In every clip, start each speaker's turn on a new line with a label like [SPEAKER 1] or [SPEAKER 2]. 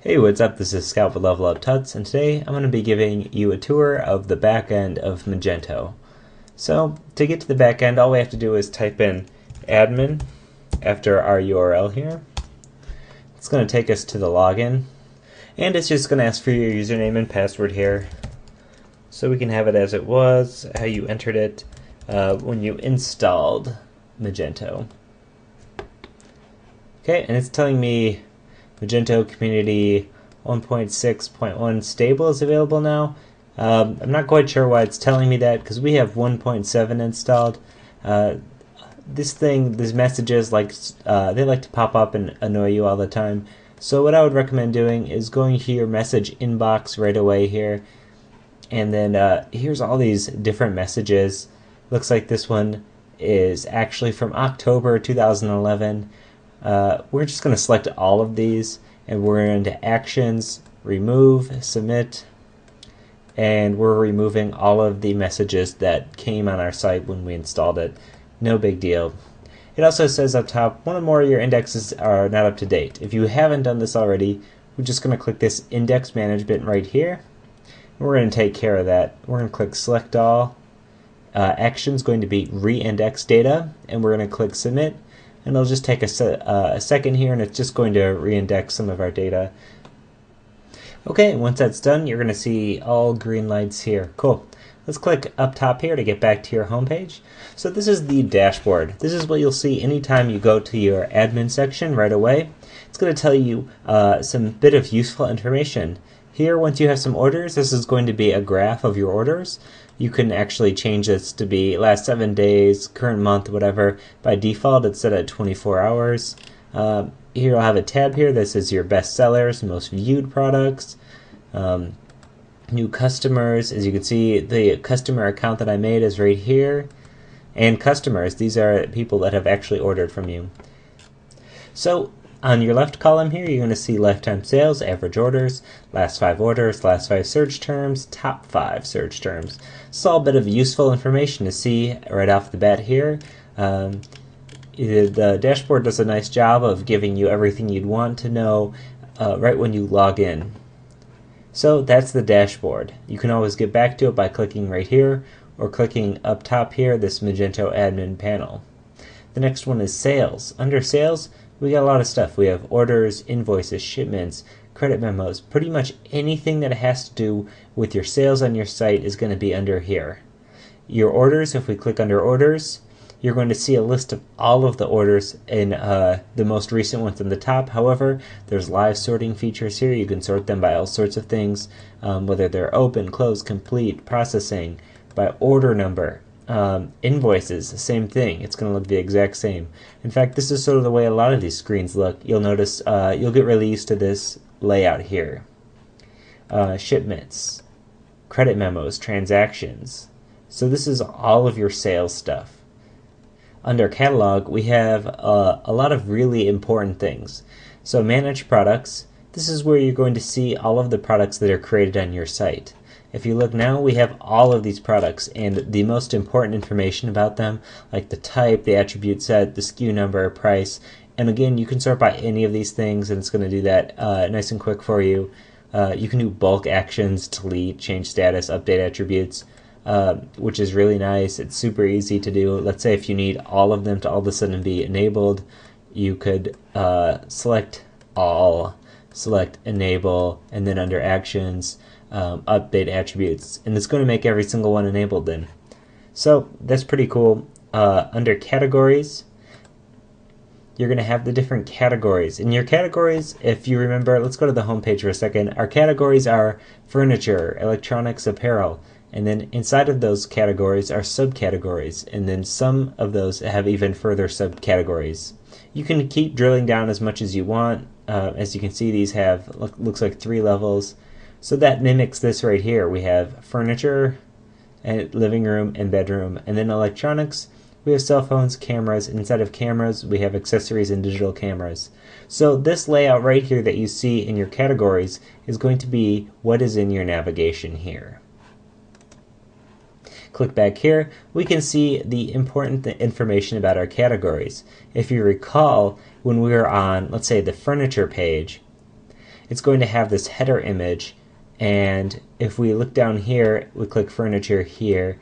[SPEAKER 1] Hey, what's up? This is Scout with Level Up Tuts, and today I'm going to be giving you a tour of the back end of Magento. So, to get to the back end, all we have to do is type in admin after our URL here. It's going to take us to the login, and it's just going to ask for your username and password here. So we can have it as it was, how you entered it when you installed Magento. Okay, and it's telling me Magento Community 1.6.1 stable is available now. I'm not quite sure why it's telling me that because we have 1.7 installed. These messages they like to pop up and annoy you all the time. So what I would recommend doing is going to your message inbox right away here, and then here's all these different messages. Looks like this one is actually from October 2011. We're just going to select all of these, and we're into actions, remove, submit, and we're removing all of the messages that came on our site when we installed it. No big deal. It also says up top, one or more of your indexes are not up to date. If you haven't done this already, we're just going to click this index management right here. We're going to take care of that. We're going to click select all. Action's going to be re-index data, and we're going to click submit. And it'll just take a second here, and it's just going to reindex some of our data. Okay, once that's done, you're going to see all green lights here. Cool. Let's click up top here to get back to your home page. So this is the dashboard. This is what you'll see anytime you go to your admin section right away. It's going to tell you some bit of useful information. Here, once you have some orders, this is going to be a graph of your orders. You can actually change this to be last 7 days, current month, whatever. By default, it's set at 24 hours. Here I'll have a tab here that says your best sellers, most viewed products, new customers. As you can see, the customer account that I made is right here. And customers, these are people that have actually ordered from you. So on your left column here, you're going to see lifetime sales, average orders, last 5 orders, last 5 search terms, top 5 search terms. It's all a bit of useful information to see right off the bat here. The dashboard does a nice job of giving you everything you'd want to know right when you log in. So that's the dashboard. You can always get back to it by clicking right here or clicking up top here, this Magento admin panel. The next one is sales. Under sales, we got a lot of stuff. We have orders, invoices, shipments, credit memos. Pretty much anything that has to do with your sales on your site is going to be under here. Your orders, if we click under orders, you're going to see a list of all of the orders in the most recent ones on the top. However, there's live sorting features here. You can sort them by all sorts of things, whether they're open, closed, complete, processing, by order number. Invoices, same thing. It's going to look the exact same. In fact, this is sort of the way a lot of these screens look. You'll notice you'll get really used to this layout here. Shipments, credit memos, transactions. So this is all of your sales stuff. Under catalog, we have a lot of really important things. So manage products. This is where you're going to see all of the products that are created on your site. If you look now, we have all of these products and the most important information about them, like the type, the attribute set, the SKU number, price. And again, you can sort by any of these things, and it's going to do that nice and quick for you. You can do bulk actions, delete, change status, update attributes, which is really nice. It's super easy to do. Let's say if you need all of them to all of a sudden be enabled, you could select all, select enable, and then under actions, update attributes, and it's going to make every single one enabled then. So that's pretty cool. Under categories, you're going to have the different categories. In your categories, if you remember, let's go to the home page for a second. Our categories are furniture, electronics, apparel, and then inside of those categories are subcategories, and then some of those have even further subcategories. You can keep drilling down as much as you want. As you can see, these have looks like 3 levels. So that mimics this right here. We have furniture, and living room, and bedroom. And then electronics, we have cell phones, cameras. Inside of cameras, we have accessories and digital cameras. So this layout right here that you see in your categories is going to be what is in your navigation here. Click back here, we can see the important information about our categories. If you recall, when we were on, let's say, the furniture page, it's going to have this header image. And if we look down here, we click furniture here,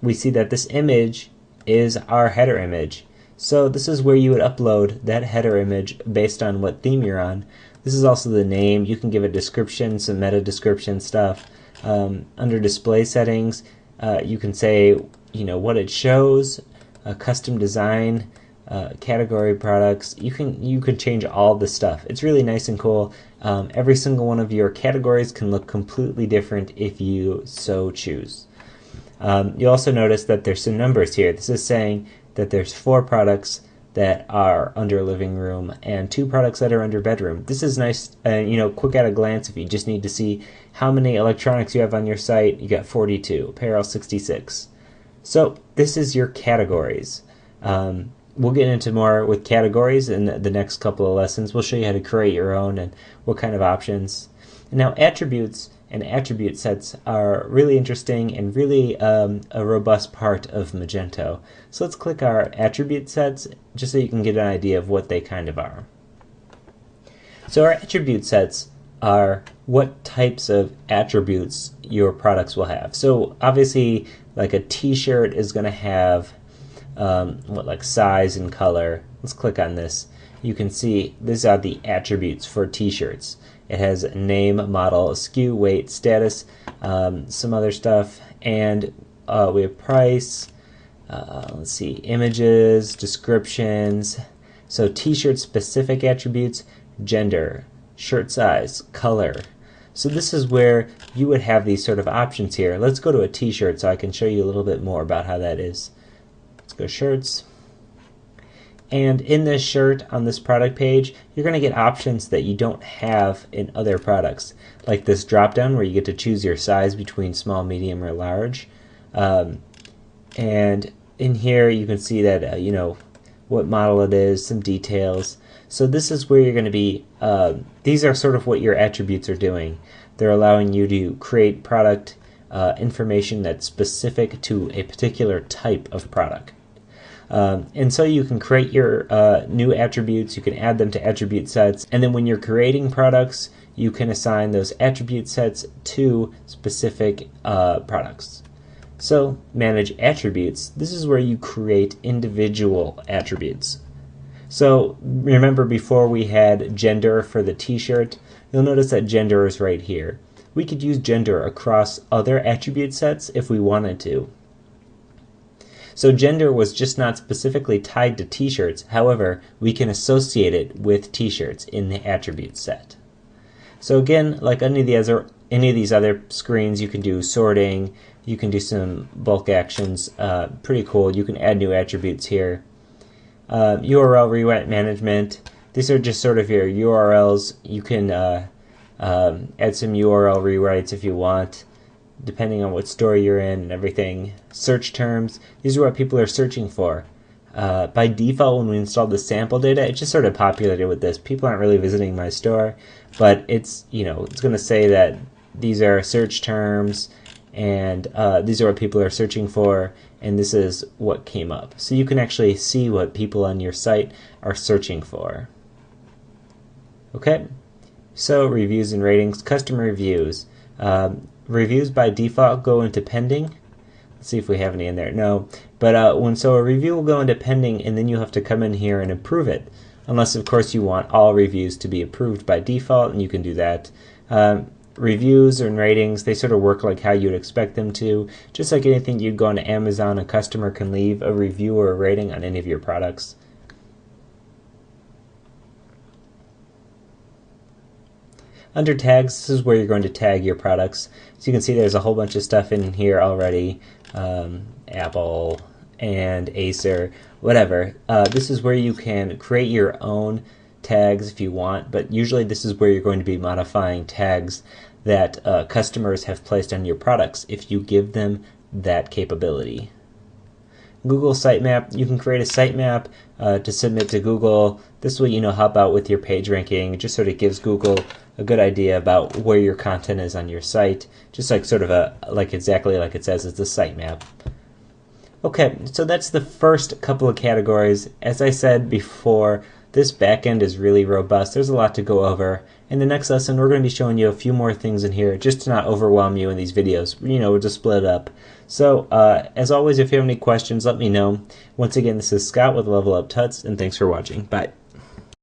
[SPEAKER 1] we see that this image is our header image. So this is where you would upload that header image based on what theme you're on. This is also the name. You can give a description, some meta description stuff. Under display settings, you can say, what it shows, custom design, category products. You can change all this stuff. It's really nice and cool. Every single one of your categories can look completely different if you so choose. You'll also notice that there's some numbers here. This is saying that there's 4 products that are under living room and 2 products that are under bedroom. This is nice, quick at a glance if you just need to see how many electronics you have on your site. You got 42, apparel 66. So this is your categories. We'll get into more with categories in the next couple of lessons. We'll show you how to create your own and what kind of options. And now attributes and attribute sets are really interesting and really a robust part of Magento. So let's click our attribute sets just so you can get an idea of what they kind of are. So our attribute sets are what types of attributes your products will have. So obviously, like a t-shirt is going to have like size and color. Let's click on this. You can see these are the attributes for t-shirts. It has name, model, SKU, weight, status, some other stuff, and we have price, let's see, images, descriptions. So t-shirt specific attributes, gender, shirt size, color. So this is where you would have these sort of options here. Let's go to a t-shirt so I can show you a little bit more about how that is. Let's go shirts. And in this shirt on this product page, you're going to get options that you don't have in other products, like this drop down where you get to choose your size between small, medium, or large. And in here you can see that what model it is, some details. So this is where you're going to be, these are sort of what your attributes are doing. They're allowing you to create product information that's specific to a particular type of product. And so you can create your new attributes, you can add them to attribute sets, and then when you're creating products, you can assign those attribute sets to specific products. So manage attributes. This is where you create individual attributes. So remember before we had gender for the t-shirt, you'll notice that gender is right here. We could use gender across other attribute sets if we wanted to. So gender was just not specifically tied to t-shirts. However, we can associate it with t-shirts in the attribute set. So again, like any of these other screens, you can do sorting, you can do some bulk actions, pretty cool. You can add new attributes here. URL rewrite management. These are just sort of your URLs. You can add some URL rewrites if you want, depending on what store you're in and everything. Search terms, these are what people are searching for. By default, when we installed the sample data, it just sort of populated with this. People aren't really visiting my store, but it's it's going to say that these are search terms, and these are what people are searching for, and this is what came up. So you can actually see what people on your site are searching for. Okay, so reviews and ratings, customer reviews. Reviews by default go into pending. Let's see if we have any in there. No, but a review will go into pending, and then you have to come in here and approve it. Unless, of course, you want all reviews to be approved by default, and you can do that. Reviews and ratings, they sort of work like how you'd expect them to. Just like anything, you'd go on to Amazon, a customer can leave a review or a rating on any of your products. Under tags, this is where you're going to tag your products. So you can see there's a whole bunch of stuff in here already. Apple and Acer, whatever. This is where you can create your own tags if you want, but usually this is where you're going to be modifying tags that customers have placed on your products if you give them that capability. Google Sitemap, you can create a sitemap to submit to Google. This will help out with your page ranking. It just sort of gives Google a good idea about where your content is on your site, just like sort of exactly like it says, it's a sitemap. Okay, so that's the first couple of categories. As I said before, This backend is really robust. There's a lot to go over. In the next lesson, we're going to be showing you a few more things in here just to not overwhelm you in these videos. We'll just split it up. So, as always, if you have any questions, let me know. Once again, this is Scott with Level Up Tuts, and thanks for watching. Bye.